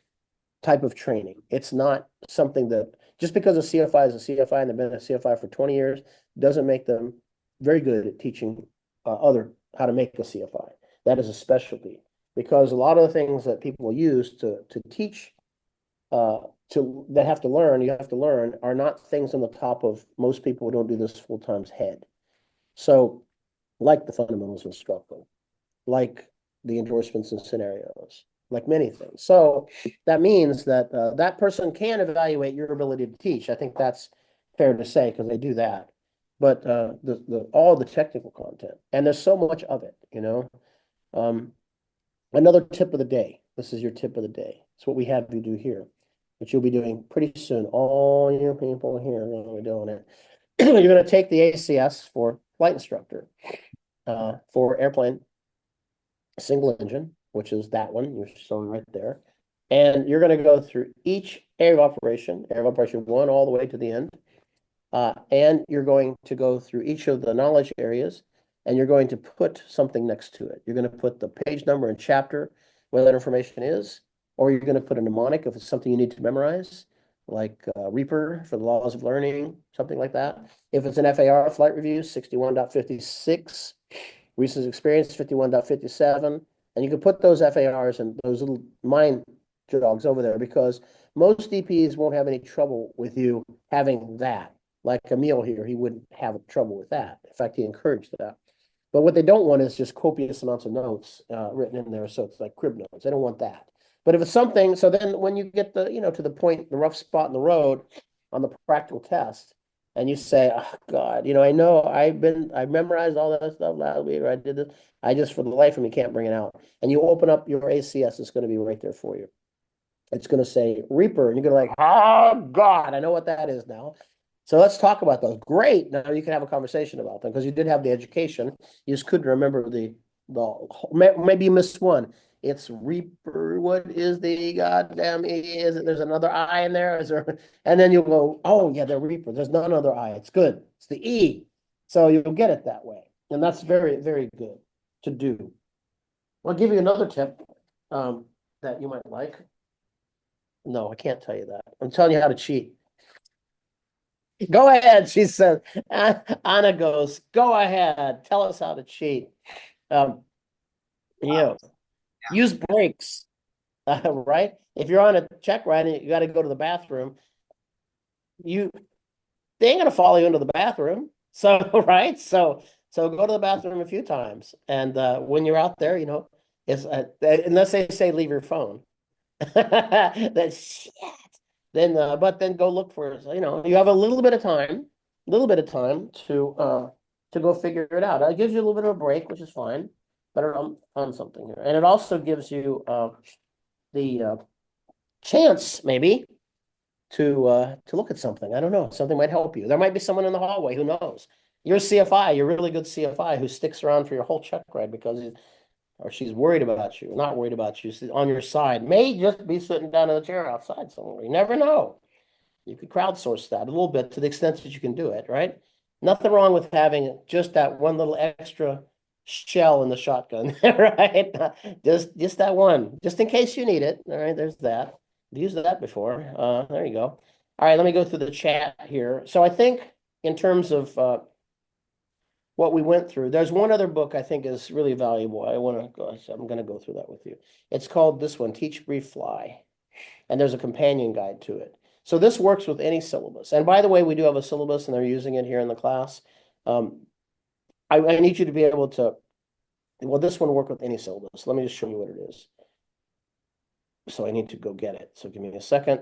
type of training. It's not something that just because a CFI is a CFI and they've been a CFI for 20 years doesn't make them very good at teaching other how to make a CFI. That is a specialty because a lot of the things that people use to teach that have to learn are not things on the top of most people who don't do this full time's head. So, like the fundamentals of instructor, like the endorsements and scenarios, like many things. So that means that that person can evaluate your ability to teach. I think that's fair to say because they do that. But all the technical content, and there's so much of it, Another tip of the day. This is your tip of the day. It's what we have you do here, which you'll be doing pretty soon. All you people here are going to be doing it. You're going to take the ACS for flight instructor for airplane single engine, which is that one you're showing right there. And you're going to go through each area of operation 1 all the way to the end. And you're going to go through each of the knowledge areas and you're going to put something next to it. You're going to put the page number and chapter, where that information is, or you're going to put a mnemonic if it's something you need to memorize, like Reaper for the laws of learning, something like that. If it's an FAR, flight review, 61.56, recent experience, 51.57, and you can put those FARs and those little mind jogs over there because most DPs won't have any trouble with you having that. Like Emil here, he wouldn't have trouble with that. In fact, he encouraged that. But what they don't want is just copious amounts of notes written in there, so it's like crib notes. They don't want that. But if it's something, so then when you get to the point, the rough spot in the road on the practical test, and you say, oh God, I know I memorized all that stuff last week, or I did this. I just, for the life of me, can't bring it out. And you open up your ACS, it's going to be right there for you. It's going to say Reaper, and you're going to oh God, I know what that is now. So let's talk about those. Great. Now you can have a conversation about them because you did have the education. You just couldn't remember maybe you missed one. It's Reaper. What is the goddamn is it? There's another I in there. Is there? And then you'll go, oh yeah, the Reaper. There's none other I. It's good. It's the E. So you'll get it that way, and that's very, very good to do. I'll give you another tip that you might like. No, I can't tell you that. I'm telling you how to cheat. Go ahead, she says. Anna goes, go ahead. Tell us how to cheat. Use breaks, right? If you're on a checkride and you got to go to the bathroom, they ain't going to follow you into the bathroom. So, right? So go to the bathroom a few times. And when you're out there, unless they say leave your phone. That's shit. Then go look for it. You have a little bit of time to go figure it out. It gives you a little bit of a break, which is fine. Better on something here, and it also gives you the chance maybe to look at something. I don't know. Something might help you. There might be someone in the hallway. Who knows? You're a CFI. You're a really good CFI who sticks around for your whole check ride because or she's worried about you, not worried about you, she's on your side, may just be sitting down in the chair outside somewhere. You never know. You could crowdsource that a little bit to the extent that you can do it, right? Nothing wrong with having just that one little extra shell in the shotgun, right? Just that one, just in case you need it. All right, there's that. Used that before. There you go. All right, let me go through the chat here. So I think in terms of what we went through, there's one other book I think is really valuable. I'm going to go through that with you. It's called this one, Teach, Brief, Fly. And there's a companion guide to it. So this works with any syllabus. And by the way, we do have a syllabus and they're using it here in the class. I need you to be able to, well, this one work with any syllabus. Let me just show you what it is. So I need to go get it. So give me a second.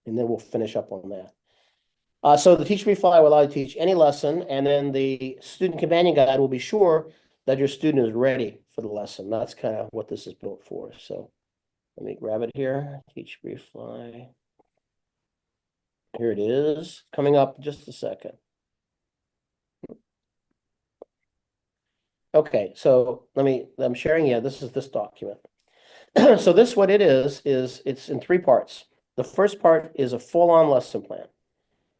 And then we'll finish up on that. So the Teach, Brief, Fly will allow you to teach any lesson. And then the student companion guide will be sure that your student is ready for the lesson. That's kind of what this is built for. So let me grab it here. Teach, Brief, Fly. Here it is, coming up in just a second. Okay, so I'm sharing, this is this document. So this, what it is it's in 3 parts. The first part is a full-on lesson plan.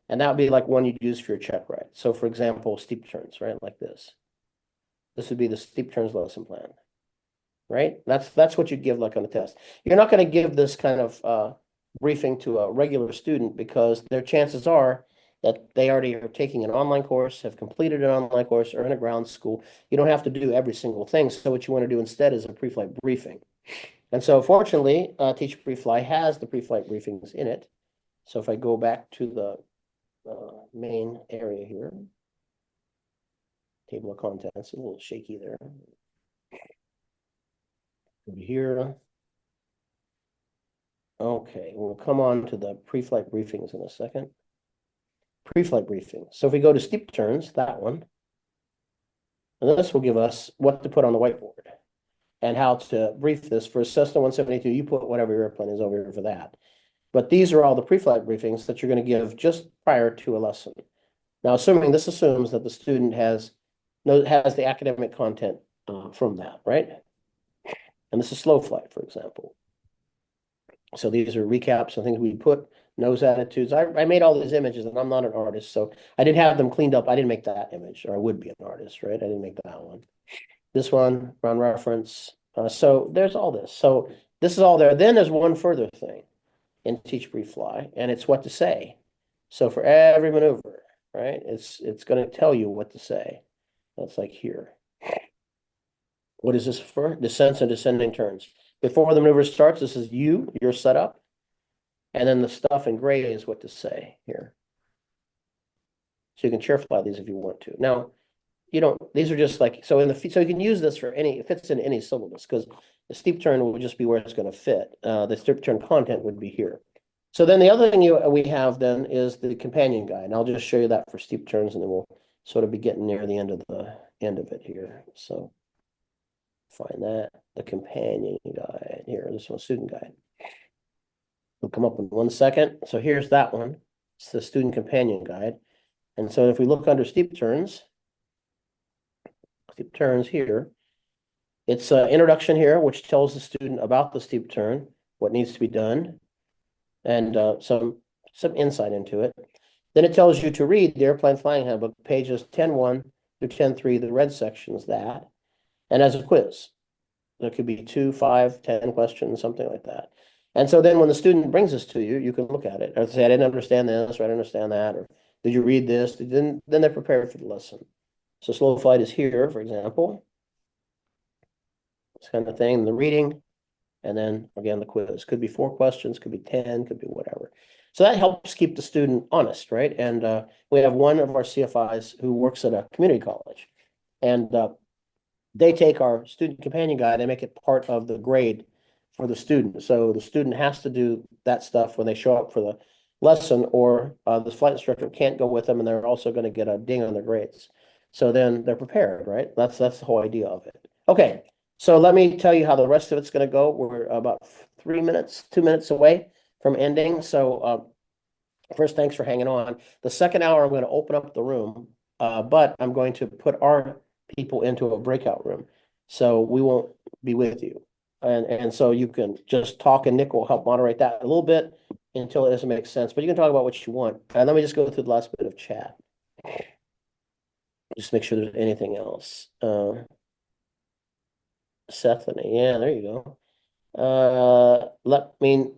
And that would be like one you'd use for your checkride. So for example, steep turns, right? Like this. This would be the steep turns lesson plan, right? That's what you give like on a test. You're not going to give this kind of briefing to a regular student because their chances are that they already are taking an online course, have completed an online course, or in a ground school. You don't have to do every single thing. So what you want to do instead is a pre-flight briefing. And so fortunately, Teach Pre-Fly has the pre-flight briefings in it. So if I go back to the main area here, table of contents, a little shaky there. Over here. Okay, we'll come on to the pre-flight briefings in a second. Pre-flight briefing. So if we go to steep turns, that one, and this will give us what to put on the whiteboard and how to brief this. For Cessna 172, you put whatever your airplane is over here for that. But these are all the pre-flight briefings that you're going to give just prior to a lesson. Now, this assumes that the student has the academic content from that, right? And this is slow flight, for example. So these are recaps and things we put, nose attitudes. I made all these images and I'm not an artist, so I didn't have them cleaned up. I didn't make that image, or I would be an artist, right? I didn't make that one. This one, round reference. So there's all this. So this is all there. Then there's one further thing in Teach, Brief, Fly, and it's what to say. So for every maneuver, right, it's going to tell you what to say. That's like here. What is this for? Descents and descending turns. Before the maneuver starts, this is your setup. And then the stuff in gray is what to say here. So you can chair fly these if you want to. Now, these are just like, so you can use this for it fits in any syllabus because the steep turn would just be where it's going to fit. The steep turn content would be here. So then the other thing we have then is the companion guide. And I'll just show you that for steep turns and then we'll sort of be getting near the end of it here. So find that, the companion guide here, this one, student guide. Will come up in 1 second. So here's that one. It's the student companion guide. And so if we look under steep turns here, it's an introduction here, which tells the student about the steep turn, what needs to be done, and some insight into it. Then it tells you to read the Airplane Flying Handbook, pages 10.1 through 10.3, the red sections, that, and as a quiz. There could be 2, 5, 10 questions, something like that. And so then when the student brings this to you, you can look at it or say, I didn't understand this, or I didn't understand that, or did you read this? Then they're prepared for the lesson. So slow flight is here, for example. This kind of thing, the reading, and then again, the quiz. Could be 4 questions, could be 10, could be whatever. So that helps keep the student honest, right? And we have one of our CFIs who works at a community college. And they take our student companion guide and make it part of the grade for the student. So the student has to do that stuff when they show up for the lesson, or the flight instructor can't go with them, and they're also going to get a ding on their grades. So then they're prepared, right? That's the whole idea of it. Okay, so let me tell you how the rest of it's going to go. We're about 2 minutes away from ending. So first, thanks for hanging on. The second hour, I'm going to open up the room, but I'm going to put our people into a breakout room. So we won't be with you. And so you can just talk, and Nick will help moderate that a little bit until it doesn't make sense. But you can talk about what you want. And let me just go through the last bit of chat. Just make sure there's anything else. Seth, yeah, there you go. Let me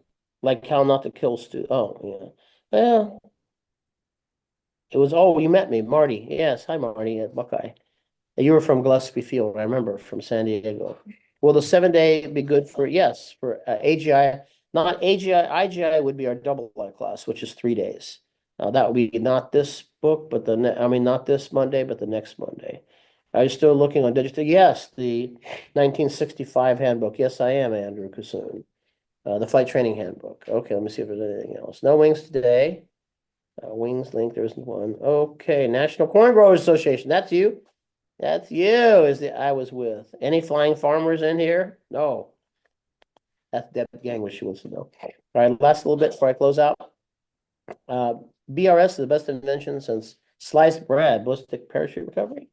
like how not to kill Stu. Oh, yeah. Well, it was, oh, you met me, Marty. Yes, hi, Marty at Buckeye. You were from Gillespie Field, I remember, from San Diego. Will the 7 day be good for, yes, for AGI, not AGI, IGI would be our double I class, which is 3 days. That would be not this book, but I mean, not this Monday, but the next Monday. Are you still looking on digital? Yes, the 1965 handbook. Yes, I am, Andrew Kusun. The flight training handbook. Okay, let me see if there's anything else. No wings today. Wings link, there isn't one. Okay, National Corn Growers Association. That's you. That's you, is the I was with. Any flying farmers in here? No. That's Deb Gang, what she wants to know. All right, last little bit before I close out. BRS is the best invention since sliced bread, ballistic parachute recovery.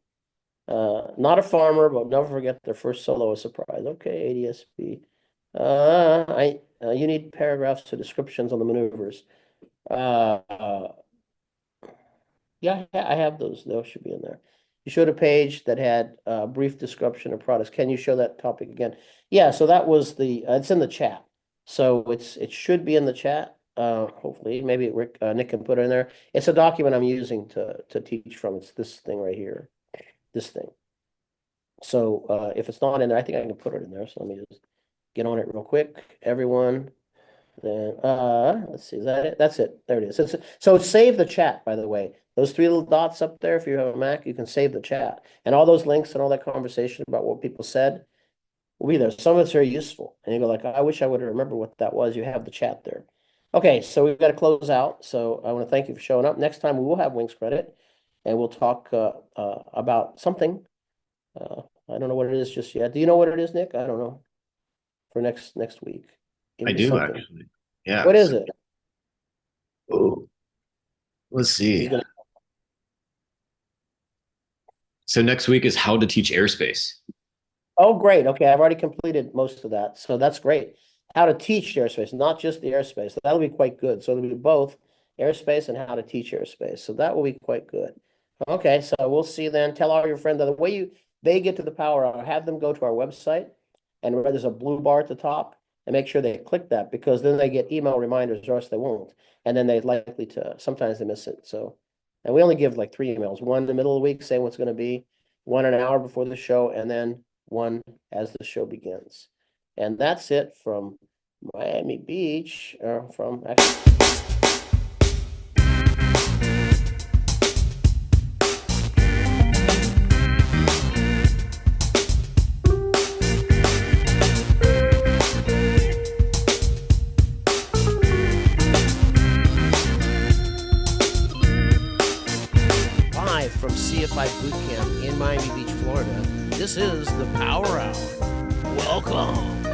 Not a farmer, but never forget their first solo surprise. Okay, ADSB. You need paragraphs or descriptions on the maneuvers. Yeah, I have those. Those should be in there. You showed a page that had a brief description of products. Can you show that topic again? Yeah, so that was the, it's in the chat. So it should be in the chat. Hopefully, maybe Nick can put it in there. It's a document I'm using to teach from. It's this thing right here, this thing. So if it's not in there, I think I can put it in there. So let me just get on it real quick. Everyone, then let's see, is that it? That's it. There it is. So save the chat, by the way. Those three little dots up there, if you have a Mac, you can save the chat. And all those links and all that conversation about what people said will be there. Some of it's very useful. And you go like, I wish I would have remembered what that was. You have the chat there. Okay, so we've got to close out. So I want to thank you for showing up. Next time we will have Wings credit and we'll talk about something. I don't know what it is just yet. Do you know what it is, Nick? I don't know. For next week. I It'll be do something. actually. Yeah. What is it? Oh, let's He's see. gonna. So next week is how to teach airspace. Oh, great. Okay, I've already completed most of that, so that's great. How to teach airspace, not just the airspace. That'll be quite good. So it'll be both airspace and how to teach airspace. So that will be quite good. Okay, so we'll see you then. Tell all your friends the way they get to the power hour, have them go to our website, and where there's a blue bar at the top, and make sure they click that because then they get email reminders, or else they won't. And then they're likely to sometimes they miss it. So, and we only give like 3 emails: one in the middle of the week saying what's going to be, one an hour before the show, and then one as the show begins. And that's it from Miami Beach, or from actually. Live from CFI Bootcamp in Miami Beach, Florida, this is the Power Hour. Welcome.